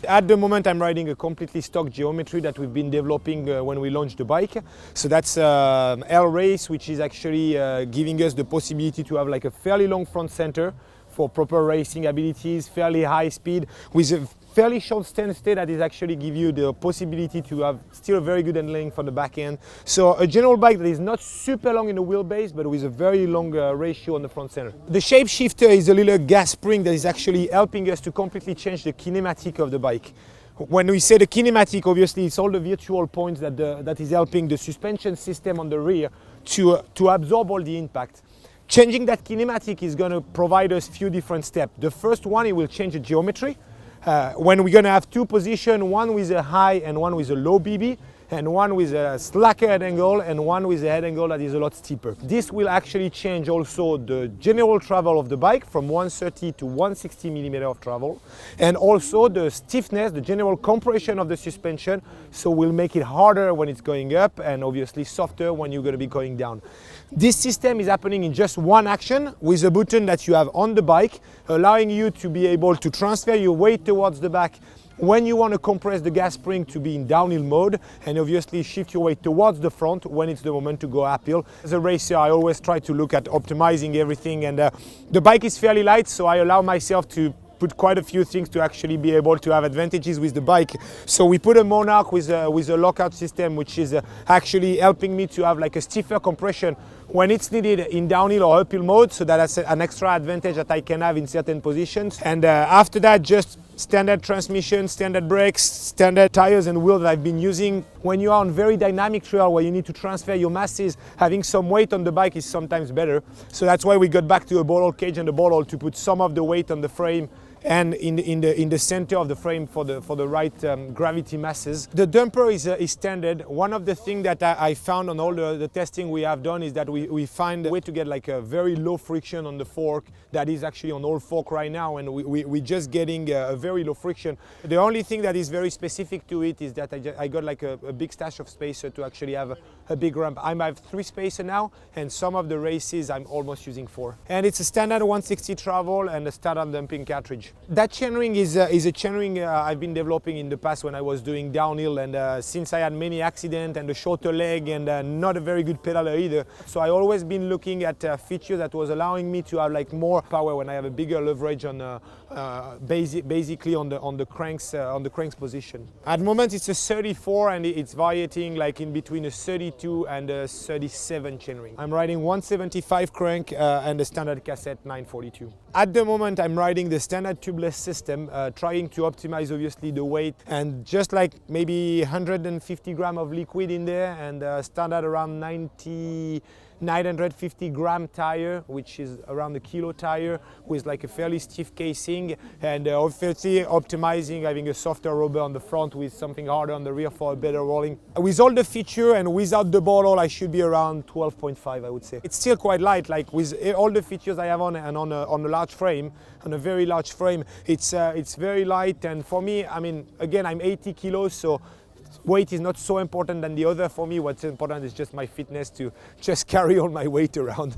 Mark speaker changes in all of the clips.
Speaker 1: At the moment, I'm riding a completely stock geometry that we've been developing when we launched the bike. So that's L Race, which is actually giving us the possibility to have like a fairly long front center for proper racing abilities, fairly high speed, with a fairly short standstill that is actually give you the possibility to have still a very good handling for the back end. So a general bike that is not super long in the wheelbase, but with a very long ratio on the front center. The shape shifter is a little gas spring that is actually helping us to completely change the kinematic of the bike. When we say the kinematic, obviously it's all the virtual points that is helping the suspension system on the rear to absorb all the impact. Changing that kinematic is going to provide us a few different steps. The first one, it will change the geometry. When we're going to have two positions, one with a high and one with a low BB, and one with a slacker head angle and one with a head angle that is a lot steeper. This will actually change also the general travel of the bike from 130 to 160 millimeter of travel, and also the stiffness, the general compression of the suspension, so we'll make it harder when it's going up and obviously softer when you're going to be going down. This system is happening in just one action with a button that you have on the bike, allowing you to be able to transfer your weight towards the back when you want to compress the gas spring to be in downhill mode, and obviously shift your weight towards the front when it's the moment to go uphill. As a racer, I always try to look at optimizing everything, and the bike is fairly light, so I allow myself to put quite a few things to actually be able to have advantages with the bike. So we put a Monarch with a lockout system, which is actually helping me to have like a stiffer compression when it's needed in downhill or uphill mode, so that's an extra advantage that I can have in certain positions. And after that, just standard transmission, standard brakes, standard tires and wheels that I've been using. When you are on very dynamic trail where you need to transfer your masses, having some weight on the bike is sometimes better. So that's why we got back to a bottle cage and a bottle to put some of the weight on the frame and in the center of the frame for the right gravity masses. The dumper is standard. One of the things that I found on all the testing we have done is that we find a way to get like a very low friction on the fork that is actually on all fork right now, and we're just getting a very low friction. The only thing that is very specific to it is that I got like a big stash of spacer to actually have a big ramp. I have 3 spacer now, and some of the races I'm almost using 4. And it's a standard 160 travel and a standard dumping cartridge. That chainring is a chainring I've been developing in the past when I was doing downhill, and since I had many accidents and a shorter leg and not a very good pedaler either, so I always been looking at features that was allowing me to have like more power when I have a bigger leverage on basically on the cranks position. At the moment it's a 34 and it's variating like in between a 32 and a 37 chainring. I'm riding 175 crank and a standard cassette 942. At the moment I'm riding the standard tubeless system, trying to optimize obviously the weight, and just like maybe 150 grams of liquid in there, and standard around 950 gram tire, which is around a kilo tire with like a fairly stiff casing, and obviously optimizing, having a softer rubber on the front with something harder on the rear for a better rolling. With all the feature and without the bottle, I should be around 12.5, I would say. It's still quite light, like with all the features I have on and on a large frame, on a very large frame, it's very light. And for me, I mean, again, I'm 80 kilos, so weight is not so important than the other for me. What's important is just my fitness to just carry all my weight around.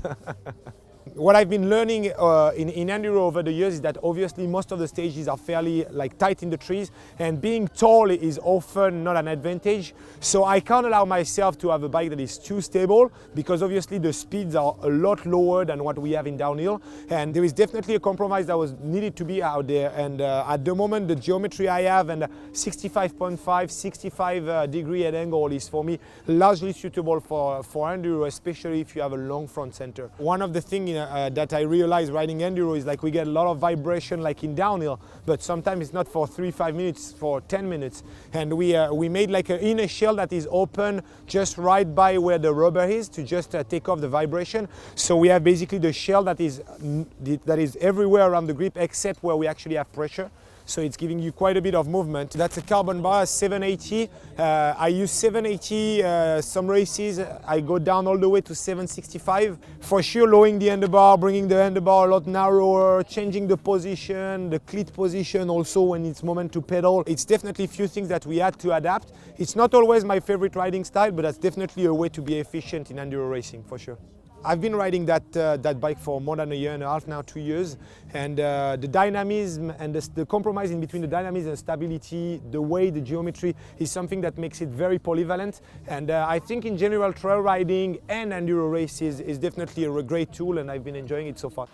Speaker 1: What I've been learning in Enduro over the years is that obviously most of the stages are fairly like tight in the trees, and being tall is often not an advantage. So I can't allow myself to have a bike that is too stable, because obviously the speeds are a lot lower than what we have in downhill, and there is definitely a compromise that was needed to be out there. And at the moment the geometry I have and 65.5, 65 degree head angle is for me largely suitable for Enduro, especially if you have a long front center. One of the things that I realized riding Enduro is like we get a lot of vibration like in downhill, but sometimes it's not for 3-5 minutes, for 10 minutes. And we made like an inner shell that is open just right by where the rubber is to just take off the vibration. So we have basically the shell that is everywhere around the grip except where we actually have pressure. So it's giving you quite a bit of movement. That's a carbon bar, 780. I use 780 some races. I go down all the way to 765. For sure, lowering the handlebar, bringing the handlebar a lot narrower, changing the position, the cleat position also when it's moment to pedal. It's definitely a few things that we had to adapt. It's not always my favorite riding style, but that's definitely a way to be efficient in Enduro racing, for sure. I've been riding that bike for more than a year and a half now, 2 years, and the dynamism and the compromise in between the dynamism and stability, the way, the geometry is something that makes it very polyvalent. And I think in general trail riding and enduro races is definitely a great tool, and I've been enjoying it so far.